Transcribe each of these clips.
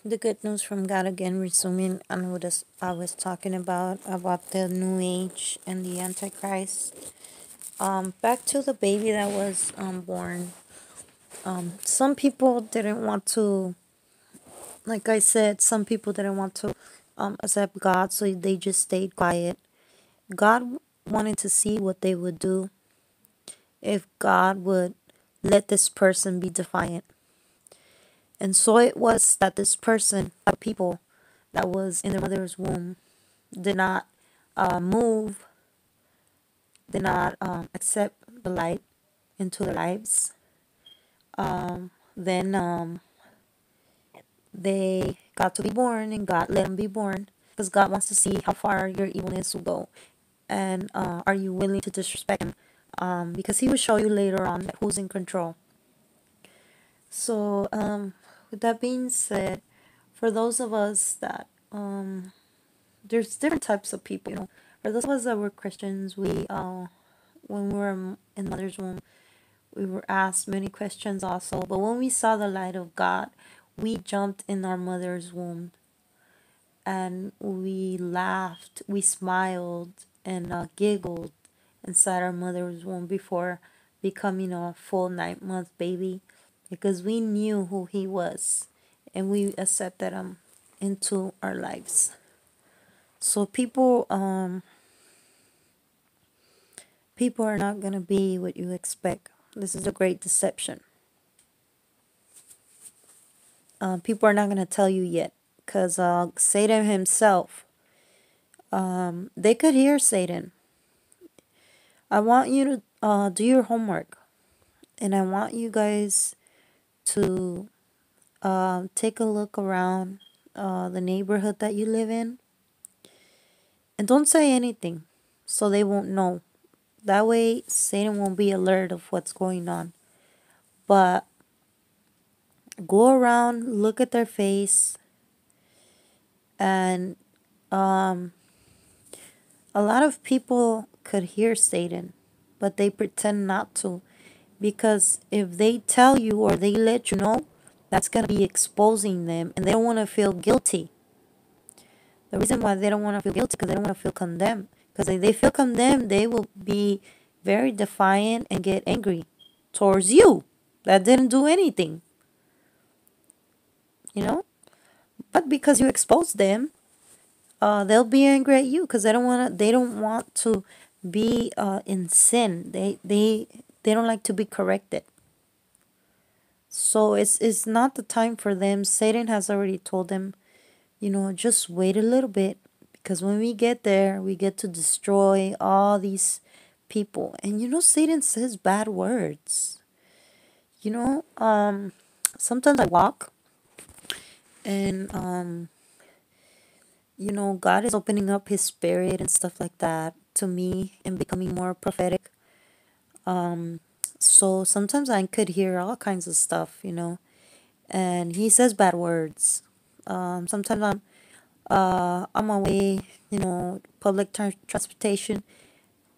The good news from God again, resuming on what I was talking about the New Age and the Antichrist. Back to the baby that was born. Some people didn't want to, like I said, some people didn't want to accept God, so they just stayed quiet. God wanted to see what they would do if God would let this person be defiant. And so it was that this person, people that was in their mother's womb, did not move, did not accept the light into their lives. Then they got to be born, and God let them be born because God wants to see how far your evilness will go, and are you willing to disrespect Him? Because He will show you later on who's in control. So, with that being said, for those of us that there's different types of people, For those of us that were Christians, we when we were in mother's womb, we were asked many questions also. But when we saw the light of God, we jumped in our mother's womb and we laughed, we smiled, and giggled inside our mother's womb before becoming a full 9-month baby because we knew who He was and we accepted Him into our lives. So people are not going to be what you expect. This is a great deception. People are not going to tell you yet because Satan himself, they could hear Satan. I want you to do your homework, and I want you guys to take a look around the neighborhood that you live in, and don't say anything so they won't know. That way Satan won't be alert of what's going on. But go around, look at their face, and a lot of people could hear Satan, but they pretend not to. Because if they tell you or they let you know, that's going to be exposing them and they don't want to feel guilty. The reason why they don't want to feel guilty because they don't want to feel condemned. Because if they feel condemned, they will be very defiant and get angry towards you that didn't do anything. You know? But because you exposed them, they'll be angry at you because they don't want to be in sin. They don't like to be corrected. So it's not the time for them. Satan has already told them, just wait a little bit because when we get there, we get to destroy all these people. And Satan says bad words. Sometimes I walk and God is opening up His spirit and stuff like that to me and becoming more prophetic. So sometimes I could hear all kinds of stuff, and He says bad words. Sometimes I'm on my way, public transportation,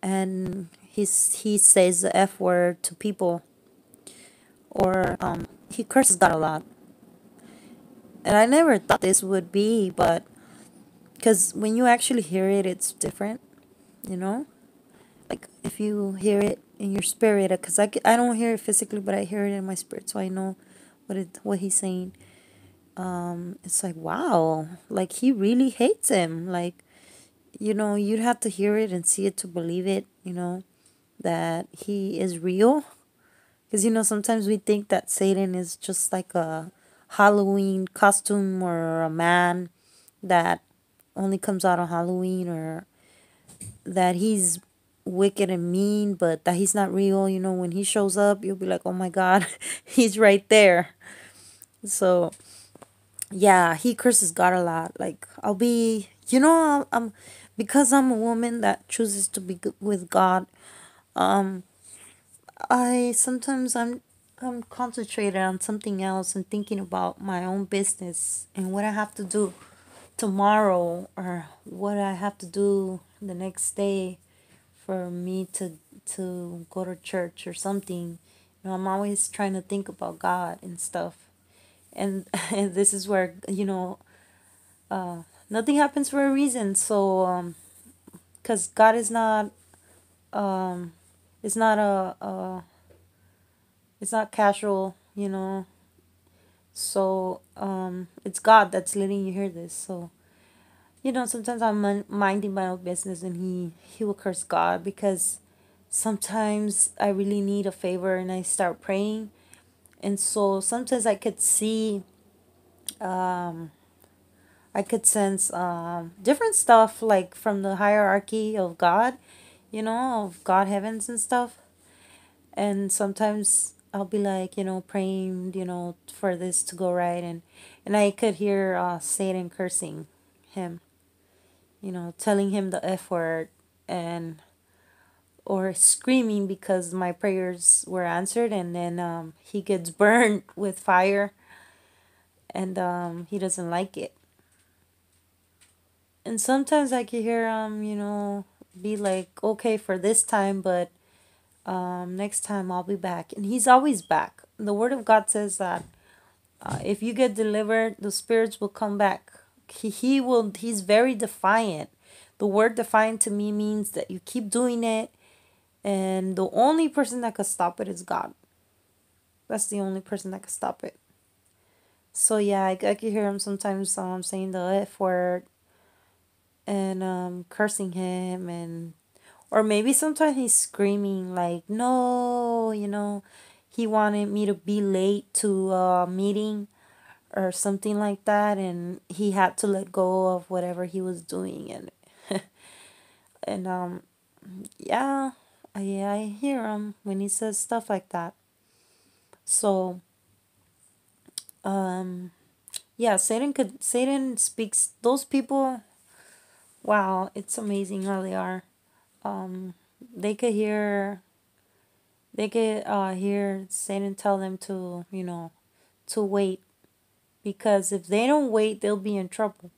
and he says the F word to people, or he curses God a lot. And I never thought this would be, but because when you actually hear it, it's different, you know? Like if you hear it in your spirit, because I don't hear it physically, but I hear it in my spirit, so I know what he's saying. It's like, wow, like he really hates him. Like, you'd have to hear it and see it to believe it, that he is real. Because, sometimes we think that Satan is just like a Halloween costume or a man that only comes out on Halloween, or that he's wicked and mean, but that he's not real. When he shows up, you'll be like, oh my God, he's right there. So, yeah, he curses God a lot. Like, I'll be, because I'm a woman that chooses to be with God. I sometimes I'm concentrated on something else and thinking about my own business and what I have to do tomorrow or what I have to do the next day for me to go to church or something. I'm always trying to think about God and stuff. and and this is where, nothing happens for a reason. So because God um is not it's not casual, so it's God that's letting you hear this. So sometimes I'm minding my own business, and he will curse God, because sometimes I really need a favor and I start praying. And so sometimes um I could sense different stuff, like from the hierarchy of God, of God heavens and stuff. And sometimes I'll be like, praying, for this to go right, and I could hear Satan cursing him, telling him the F word, and or screaming because my prayers were answered, and then he gets burned with fire, and he doesn't like it. And sometimes I could hear be like, okay, for this time, but next time I'll be back. And he's always back. The word of God says that if you get delivered, the spirits will come back. He's very defiant. The word defiant to me means that you keep doing it, and the only person that could stop it is God. That's the only person that could stop it. So yeah, I could hear him sometimes saying the F word, and cursing him, and or maybe sometimes he's screaming like, no, he wanted me to be late to a meeting or something like that, and he had to let go of whatever he was doing. And yeah, I hear him when he says stuff like that. So um yeah, Satan speaks, those people. Wow, it's amazing how they are. um they could hear hear Satan tell them to, to wait, because if they don't wait, they'll be in trouble.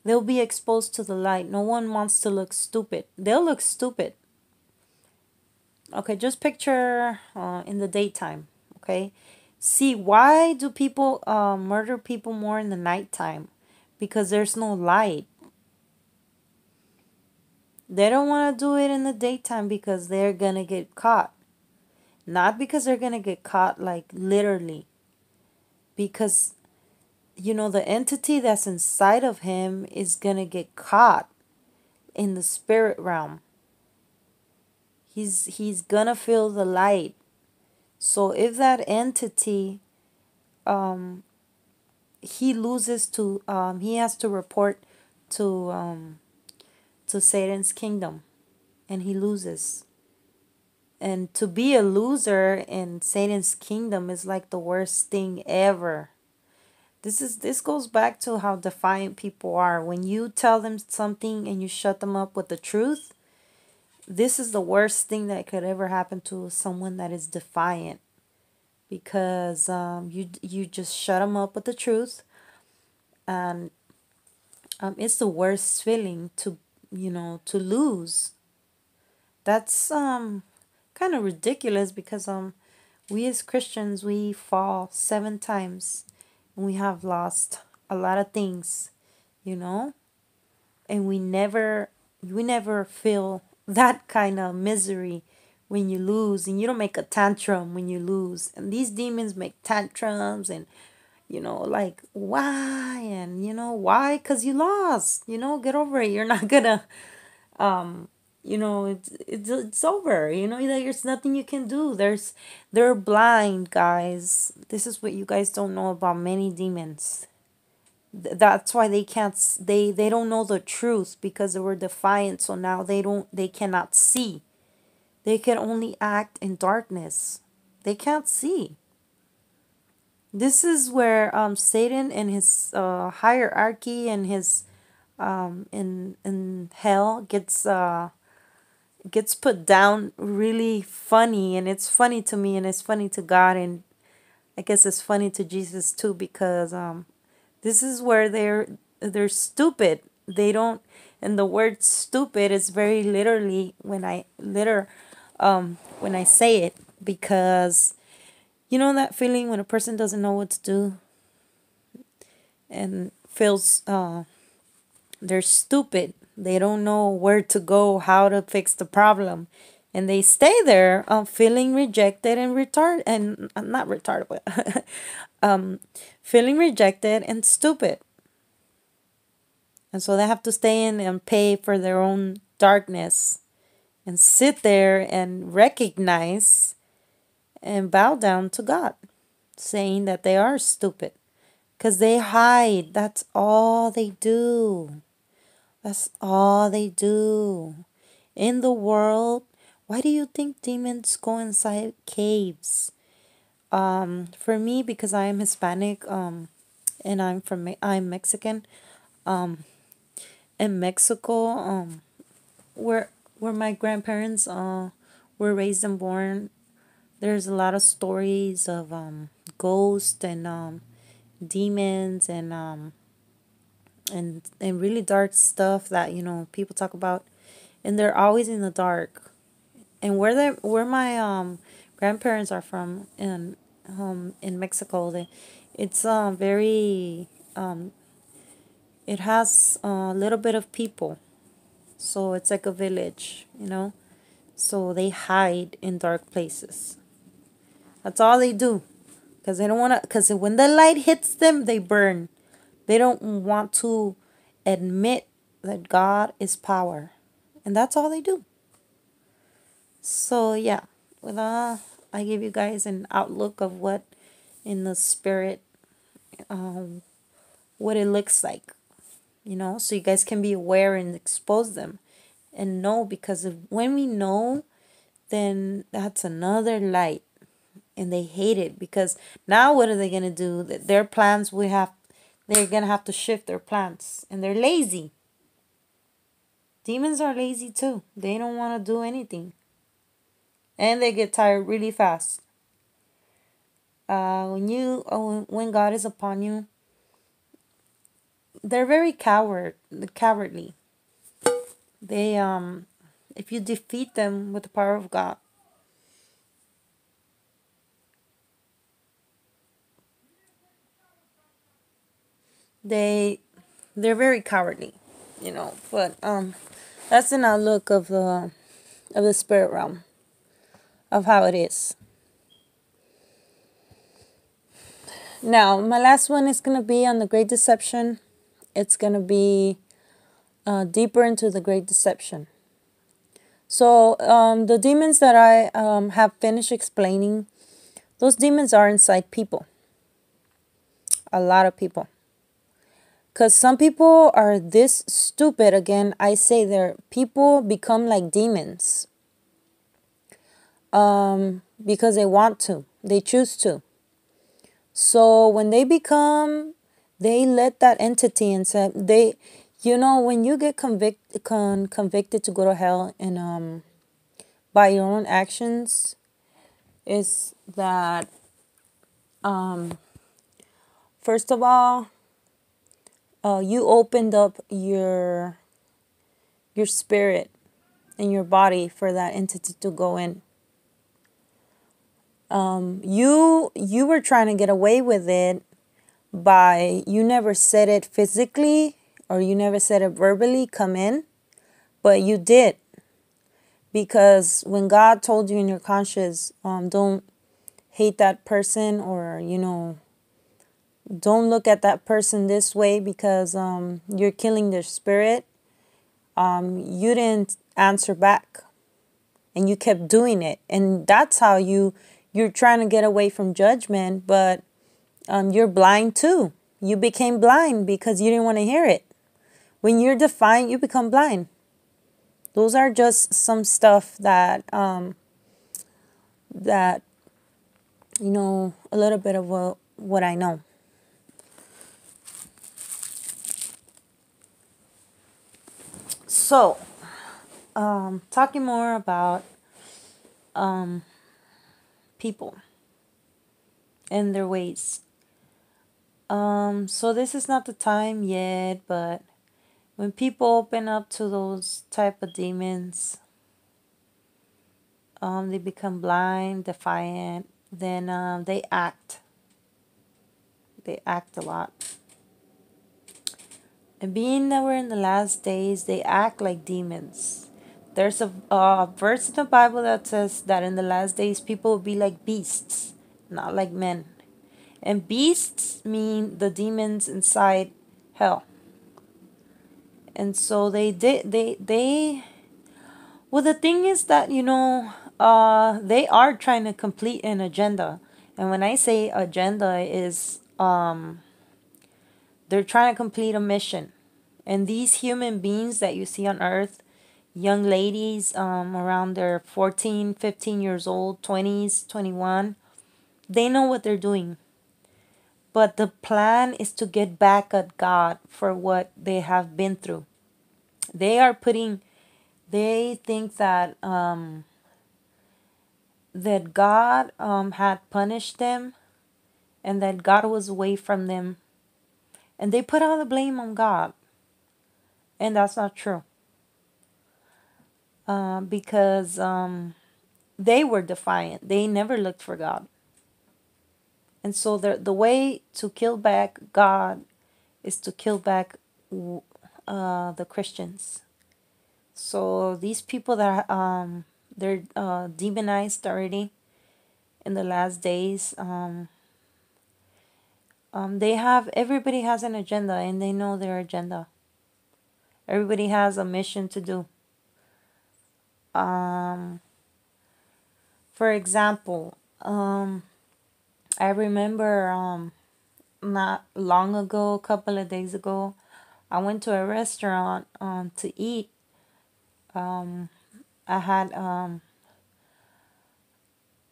They'll be exposed to the light. No one wants to look stupid. They'll look stupid. Okay, just picture in the daytime. Okay, see, why do people murder people more in the nighttime? Because there's no light. They don't want to do it in the daytime because they're gonna get caught. Not because they're gonna get caught like literally, because the entity that's inside of him is gonna get caught in the spirit realm. He's gonna feel the light. So if that entity um he has to report to Satan's kingdom, and he loses. And to be a loser in Satan's kingdom is like the worst thing ever. This goes back to how defiant people are. When you tell them something and you shut them up with the truth, this is the worst thing that could ever happen to someone that is defiant, because you just shut them up with the truth, and it's the worst feeling to to lose. That's kind of ridiculous, because we as Christians, we fall 7 times, and we have lost a lot of things, you know and we never feel that kind of misery when you lose, and you don't make a tantrum when you lose. And these demons make tantrums, and like, why? And why? Because you lost. Get over it. You're not gonna it's over. There's nothing you can do. They're blind, guys. This is what you guys don't know about many demons. That's why they can't they don't know the truth, because they were defiant. So now they cannot see. They can only act in darkness. They can't see. This is where Satan and his hierarchy, and his in hell gets put down really funny. And it's funny to me, and it's funny to God, and I guess it's funny to Jesus too, because this is where they're stupid. They don't, and the word stupid is very literally when I say it, because You know that feeling when a person doesn't know what to do and feels they're stupid. They don't know where to go, how to fix the problem. And they stay there feeling rejected and retarded, and not retarded, but feeling rejected and stupid. And so they have to stay in and pay for their own darkness and sit there and recognize and bow down to God, saying that they are stupid because they hide. That's all they do. That's all they do. In the world, why do you think demons go inside caves? For me, because I am Hispanic, and I'm Mexican. In Mexico, where my grandparents were raised and born, there's a lot of stories of ghosts and demons and really dark stuff that people talk about, and they're always in the dark. And where my grandparents are from in Mexico, it's very it has a little bit of people, so it's like a village. So they hide in dark places. That's all they do, because they don't want to. Because when the light hits them, they burn. They don't want to admit that God is power, and that's all they do. So yeah, with I give you guys an outlook of what in the spirit, um, what it looks like, so you guys can be aware and expose them and know, because when we know, then that's another light, and they hate it because now what are they gonna do? Their plans they're gonna have to shift their plans, and they're lazy. Demons are lazy too. They don't want to do anything, and they get tired really fast. When God is upon you, they're very cowardly. They if you defeat them with the power of God, they they're very cowardly, But that's an outlook of the spirit realm, of how it is. Now, my last one is gonna be on the Great Deception. It's gonna be deeper into the Great Deception. So the demons that I have finished explaining, those demons are inside people. A lot of people. Because some people are this stupid. Again, I say their people become like demons. Because they want to. They choose to. So when they let that entity inside. When you get convicted to go to hell and by your own actions, is that first of all, you opened up your spirit and your body for that entity to go in. You were trying to get away with it by, you never said it physically or you never said it verbally, come in, but you did. Because when God told you in your conscience, don't hate that person, or don't look at that person this way because you're killing their spirit, you didn't answer back, and you kept doing it. And that's how you're trying to get away from judgment, but you're blind too. You became blind because you didn't want to hear it. When you're defiant, you become blind. Those are just some stuff that that a little bit of what I know. So, talking more about people and their ways. So this is not the time yet, but when people open up to those type of demons, they become blind, defiant, then they act. They act a lot. And being that we're in the last days, they act like demons. There's a verse in the Bible that says that in the last days, people will be like beasts, not like men. And beasts mean the demons inside hell. And so they well, the thing is that, they are trying to complete an agenda. And when I say agenda is they're trying to complete a mission. And these human beings that you see on earth, young ladies around their 14, 15 years old, 20s, 21, they know what they're doing. But the plan is to get back at God for what they have been through. They think that that God had punished them and that God was away from them. And they put all the blame on God. And that's not true. Because they were defiant. They never looked for God. And so the way to kill back God is to kill back the Christians. So these people that they're demonized already in the last days. Everybody has an agenda and they know their agenda. Everybody has a mission to do. For example, I remember not long ago, a couple of days ago, I went to a restaurant to eat. I had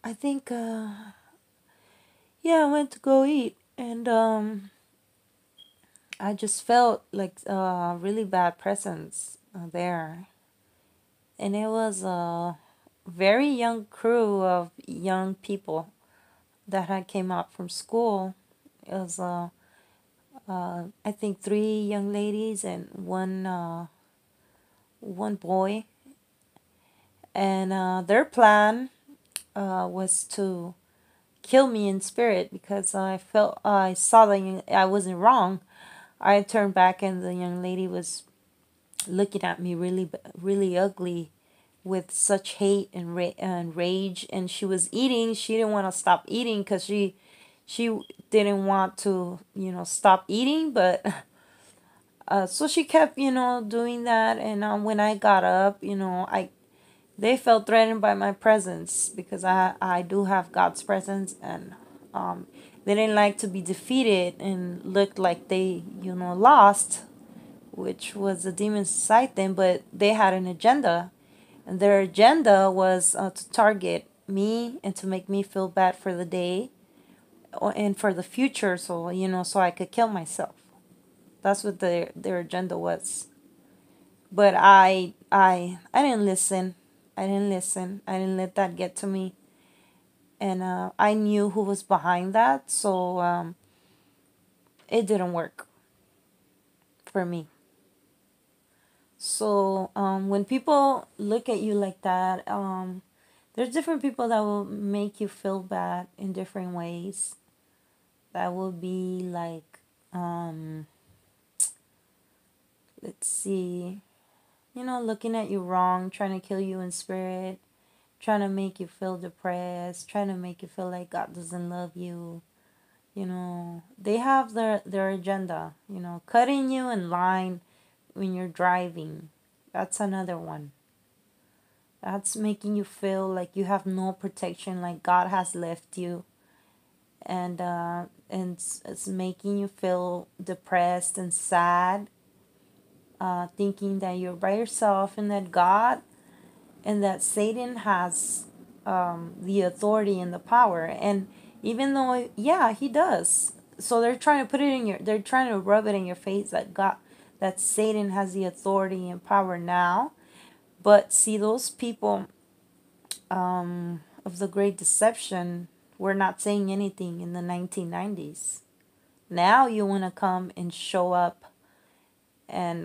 I think yeah, I went to go eat and I just felt like really bad presence there. And it was a very young crew of young people that had came out from school. It was I think three young ladies and one boy. And their plan was to kill me in spirit because I saw that I wasn't wrong. I turned back and the young lady was looking at me really ugly with such hate and rage, and she was eating. She didn't want to stop eating because she didn't want to stop eating, but so she kept doing that. And when I got up, I they felt threatened by my presence because I do have God's presence. And they didn't like to be defeated and looked like they lost, which was the demons inside them. But they had an agenda, and their agenda was to target me and to make me feel bad for the day and for the future, so so I could kill myself. That's what their agenda was. But I didn't listen. I didn't let that get to me. And I knew who was behind that, so it didn't work for me. So when people look at you like that, there's different people that will make you feel bad in different ways. That will be like, let's see, looking at you wrong, trying to kill you in spirit, trying to make you feel depressed, trying to make you feel like God doesn't love you. They have their agenda, cutting you in line when you're driving. That's another one. That's making you feel like you have no protection, like God has left you. And it's making you feel depressed and sad, thinking that you're by yourself and that God and that Satan has the authority and the power. And even though, yeah, he does. So they're trying to they're trying to rub it in your face that that Satan has the authority and power now. But see, those people of the Great Deception were not saying anything in the 1990s. Now you want to come and show up and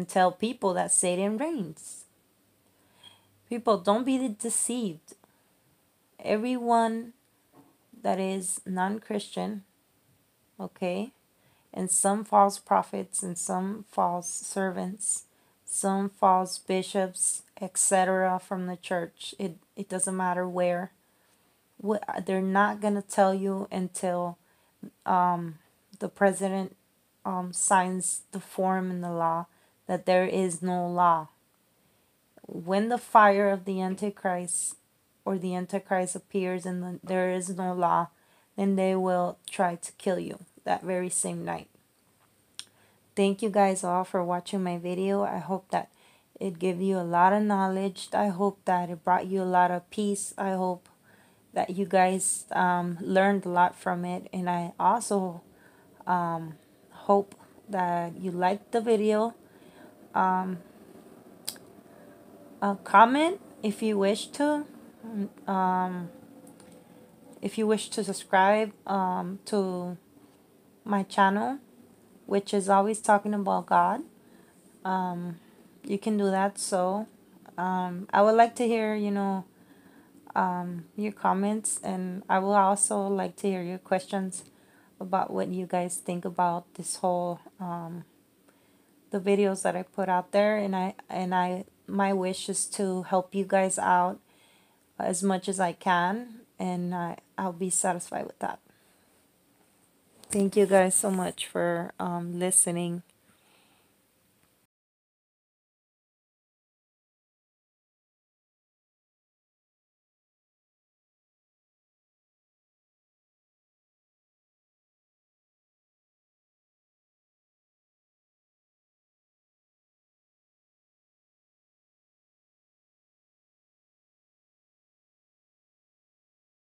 tell people that Satan reigns. People, don't be deceived. everyone that is non-Christian, okay, and some false prophets and some false servants, some false bishops, etc. from the church. It doesn't matter where. They're not gonna tell you until the president signs the form in the law that there is no law. When the fire of the Antichrist or the Antichrist appears and there is no law, then they will try to kill you that very same night. Thank you guys all for watching my video. I hope that it gave you a lot of knowledge. I hope that it brought you a lot of peace. I hope that you guys learned a lot from it. And I also hope that you liked the video. Comment if you wish to. If you wish to subscribe to my channel, which is always talking about God, you can do that. So I would like to hear, your comments, and I will also like to hear your questions about what you guys think about this whole the videos that I put out there. And my wish is to help you guys out as much as I can, and I'll be satisfied with that. Thank you guys so much for listening.